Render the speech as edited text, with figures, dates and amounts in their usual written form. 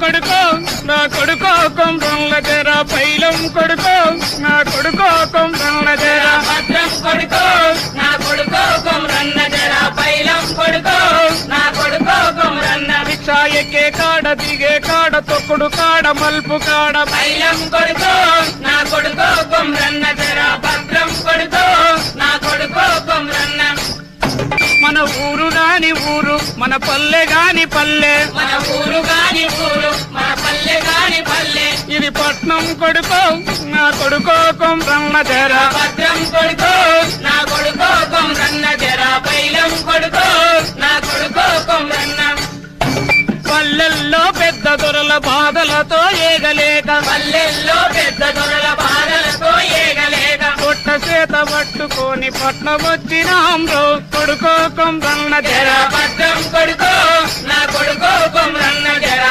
కొడుకో నా కొడుకో కొమ్రంల జర పైలం కొడుకో నా కొడుకో కొమ్రంల జర భద్రం కొడుకో నా కొడుకో కొమ్రన్న జర పైలం కొడుకో నా కొడుకో కొమ్రన్న రిక్షా ఎక్కే కాడ దిగే కాడ తొక్కుడు కాడ మల్పు కాడ పైలం కొడుకో నా కొడుకో కొమ్రన్న జర భద్రం కొడుకో నా కొడుకో కొమ్రన్న మన ఊరు గాని ఊరు మన పల్లె గాని పల్లె మన ఊరు గాని ఊరు మన పల్లె గాని పల్లె ఇది పట్నం కొడుకో నా కొడుకో కొమ్రంల జర భద్రం కొడుకో నా కొడుకో కొమ్రన్న జర పైలం కొడుకో నా కొడుకో కొమ్రన్న పల్లెల్లో పెద్ద దొరల బాధలతో ఏగలేక పల్లెల్లో పెద్ద దొరల బాధలతో ఏగలేక పొట్ట చేత పట్టుకొని పట్నం వచ్చినాం రో కొడుకో కొమ్రంల జర భద్రం కొడుకో నా కొడుకో కొమ్రన్న జర